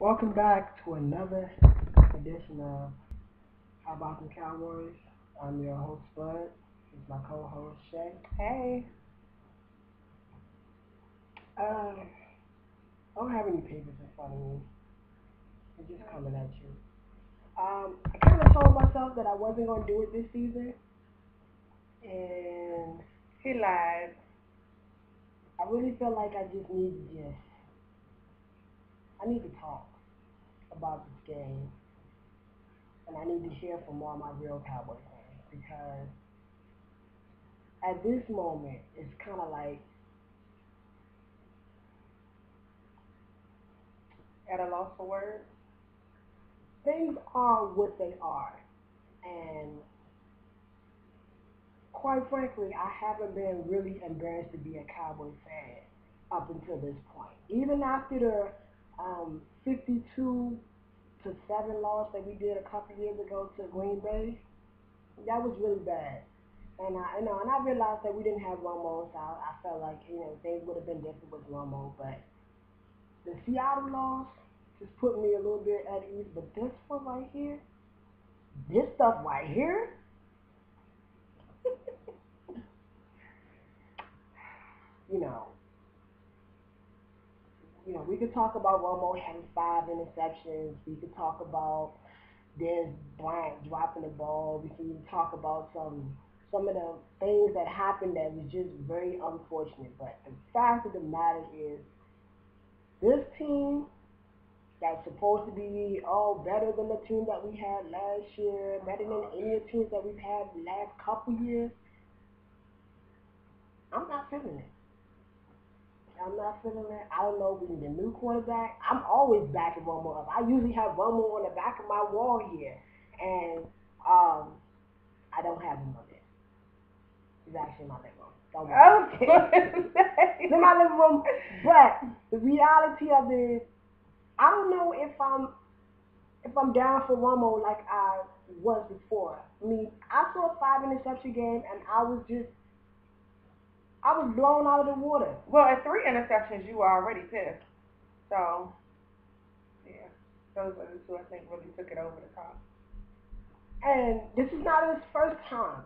Welcome back to another edition of How About Them Cowboys. I'm your host, Bud. This is my co-host, Shay. Hey. I don't have any papers in front of me. It's just coming at you. I kind of told myself that I wasn't going to do it this season. And He lied. I really feel like I just need to I need to talk about this game. And I need to hear from all my real Cowboy fans. Because at this moment, it's kind of like At a loss for words. things are what they are. And quite frankly, I haven't been really embarrassed to be a Cowboy fan up until this point. Even after the 52-7 loss that we did a couple years ago to Green Bay, that was really bad. And I realized that we didn't have Romo, so I felt like things would have been different with Romo. But the Seattle loss just put me a little bit at ease. But this one right here, this stuff right here. you know, we could talk about Romo having 5 interceptions. We could talk about Dez Bryant dropping the ball. We can even talk about some of the things that happened that was just very unfortunate. But the fact of the matter is, this team that's supposed to be better than the team that we had last year, better than any of the teams that we've had the last couple years, I'm not feeling it. I'm not feeling it. I don't know if we need a new quarterback. I'm always backing Romo up. I usually have Romo on the back of my wall here. And I don't have him on there. He's actually in my living room. Don't worry. He's in my living room. But the reality of it is, I don't know if I'm down for Romo like I was before. I mean, I saw a 5 interception game and I was blown out of the water. Well, at 3 interceptions, you were already pissed. So, yeah, those are the two I think really took it over the top. And this is not his first time.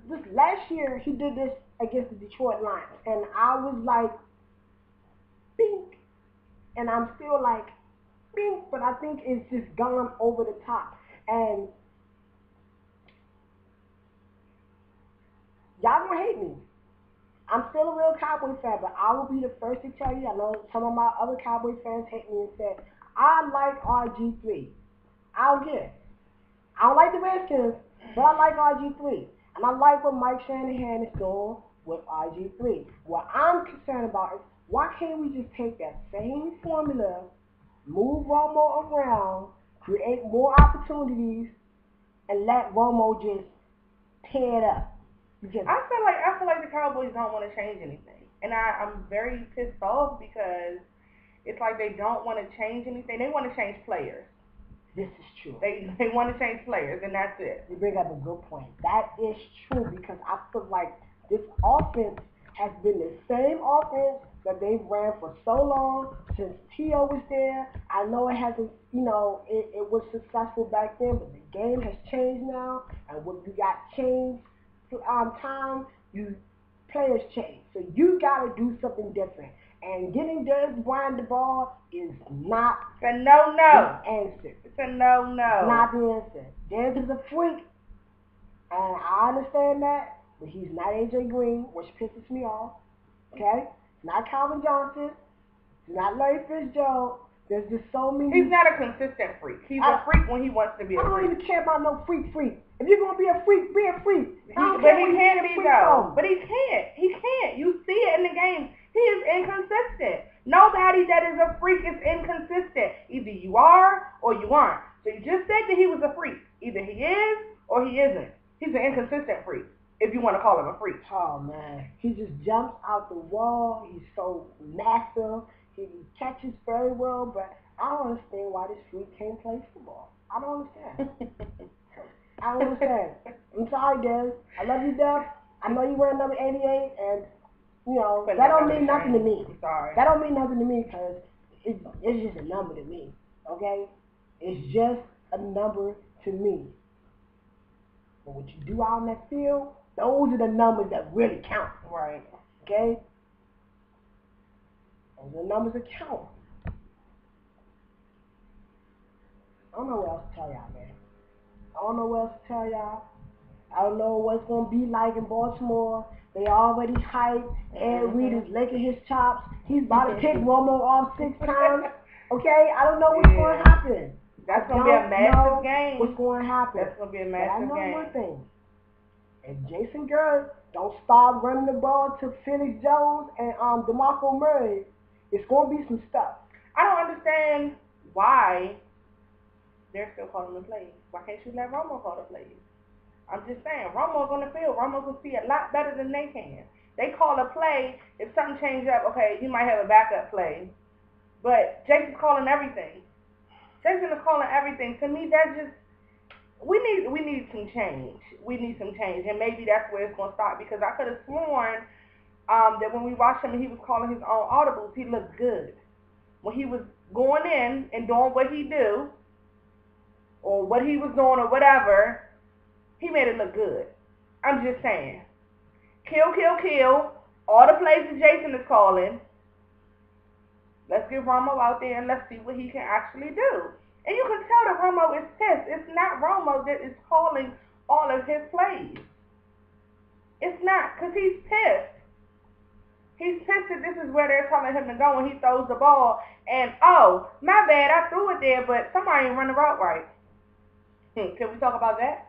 This last year, he did this against the Detroit Lions, and I was like, bink, and I'm still like, bink, but I think it's just gone over the top. And y'all gonna hate me. I'm still a real Cowboy fan, but I will be the first to tell you, I know some of my other Cowboy fans hate me and say, I like RG3. I don't care. I don't like the Redskins, but I like RG3. And I like what Mike Shanahan is doing with RG3. What I'm concerned about is, why can't we just take that same formula, move Romo around, create more opportunities, and let Romo just tear it up? I feel like the Cowboys don't want to change anything, and I'm very pissed off because it's like they don't want to change anything. They want to change players. This is true. They want to change players, and that's it. You bring up a good point. That is true because I feel like this offense has been the same offense that they've ran for so long since T.O. was there. I know it hasn't, it was successful back then, but the game has changed now, and when you got changed time, players change. So you got to do something different. And getting Dez Bryant the ball is not a no. The answer. It's a no. Not the answer. Dez is a freak, and I understand that, but he's not AJ Green, which pisses me off. Okay? It's not Calvin Johnson. It's not Larry Fitzgerald. There's just so many. He's not a consistent freak. He's a freak when he wants to be a freak. I don't even care about no freak. If you're going to be a freak, be a freak. But he can't be, though. But he can't. He can't. You see it in the game. He is inconsistent. Nobody that is a freak is inconsistent. Either you are or you aren't. So you just said that he was a freak. Either he is or he isn't. He's an inconsistent freak, if you want to call him a freak. Oh, man. He just jumps out the wall. He's so massive. He catches very well, but I don't understand why this freak can't play football. I don't understand. I don't understand. I'm sorry, Dez. I love you, Dez. I know you wear number 88, and, that don't mean nothing to me. I'm sorry. That don't mean nothing to me because it's just a number to me. Okay? It's just a number to me. But what you do out on that field, those are the numbers that really count. Right. Okay? Those are the numbers that count. I don't know what else to tell y'all, man. I don't know what else to tell y'all. I don't know what's going to be like in Baltimore. They already hyped. Ed Reed is licking his chops. He's about to pick Romo off 6 times. Okay? I don't know what's going to happen. That's going to be a massive game. What's going to happen? That's going to be a massive game. But I know one thing. If Jason Garrett don't start running the ball to Felix Jones and DeMarco Murray, it's going to be some stuff. I don't understand why they're still calling the plays. Why can't you let Romo call the plays? I'm just saying, Romo's on the field. Romo can see a lot better than they can. They call a play. If something changes up, okay, you might have a backup play. But Jason's calling everything. Jason is calling everything. To me, that's just, we need some change. We need some change. And maybe that's where it's going to start. Because I could have sworn that when we watched him and he was calling his own audibles, he looked good. When he was going in and doing what he do, or what he was doing or whatever, he made it look good. I'm just saying. Kill, kill, kill. All the plays that Jason is calling. Let's get Romo out there and let's see what he can actually do. And you can tell that Romo is pissed. It's not Romo that is calling all of his plays. It's not, because he's pissed. He's pissed that this is where they're telling him to go when he throws the ball. And, oh, my bad, I threw it there, but somebody ain't run the route right. Can we talk about that?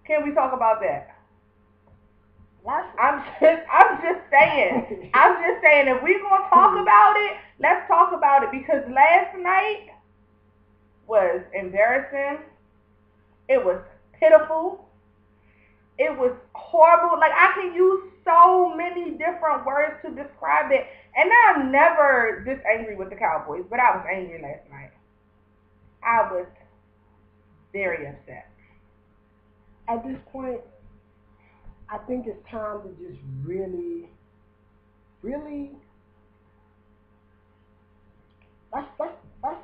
Can we talk about that? I'm just saying. I'm just saying, if we're going to talk about it, let's talk about it. Because last night was embarrassing. It was pitiful. It was horrible. Like, I can use so many different words to describe it. And I'm never this angry with the Cowboys, but I was angry last night. I was very upset. At this point, I think it's time to just really, let's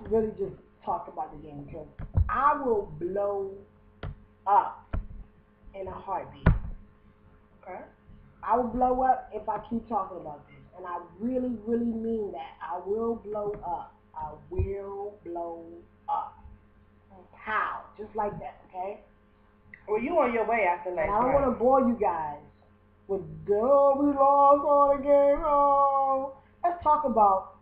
really just talk about the game, because I will blow up in a heartbeat. Okay? I will blow up if I keep talking about this, and I really, really mean that. I will blow up. I will blow up. How? Just like that, okay? Well, you on your way after last night. And I don't want to bore you guys with, oh, we lost all the game. Oh. Let's talk about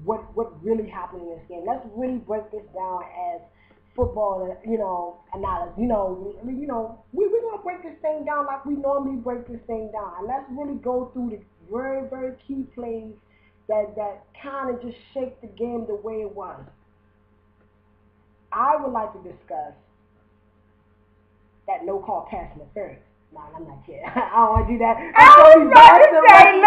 what really happened in this game. Let's really break this down as football, analysis. We're gonna break this thing down like we normally break this thing down, and let's really go through the very, very key plays that kind of just shake the game the way it was. I would like to discuss that no-call pass interference. No, I'm not kidding. I don't want to do that. I was about to say,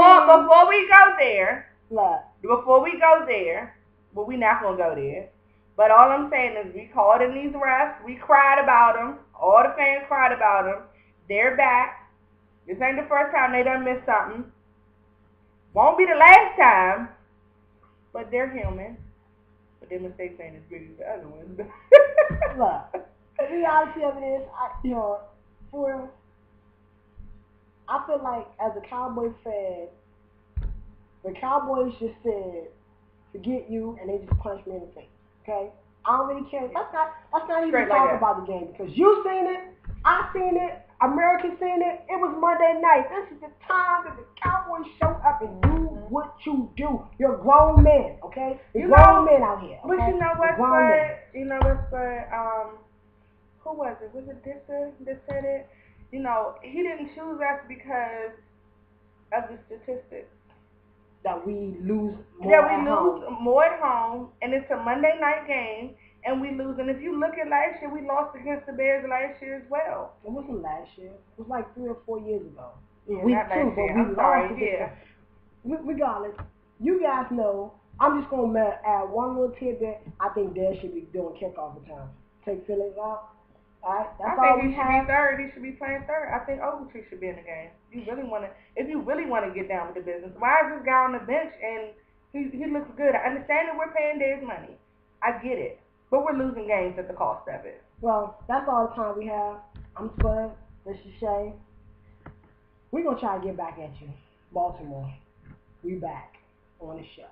look. Before we go there. Look. Before we go there. Well, we're not going to go there. But all I'm saying is we called in these refs. We cried about them. All the fans cried about them. They're back. This ain't the first time they done missed something. Won't be the last time. But they're human. But their mistakes ain't as big as the other ones. Look, the reality of it is, I feel like as a Cowboys fan, the Cowboys just said, forget you, and they just punched me in the face. Okay? I don't really care. Let's not even talk about the game, because you seen it, I seen it, America seen it. It was Monday night. This is the time that the Cowboys show up and do what you do. You're grown men, okay? You're grown men out here. Okay? But you know what's good? Who was it? Was it Dixon that said it? He didn't choose us because of the statistics. That we lose more at home, and it's a Monday night game, and we lose. And if you look at last year, we lost against the Bears last year as well. It wasn't last year. It was like 3 or 4 years ago. Yeah, not last year. I'm sorry. Yeah. Regardless, you guys know. I'm just gonna add one little tidbit. I think Dad should be doing kickoff return. Take Phillips out. All right, that's all we have. Be third. He should be playing third. I think Ogletree should be in the game. If you really want to get down with the business, why is this guy on the bench and He looks good. I understand that we're paying Dez money. I get it. But we're losing games at the cost of it. Well, that's all the time we have. I'm Spud. This is Shay. We're going to try to get back at you. Baltimore, we back on the show.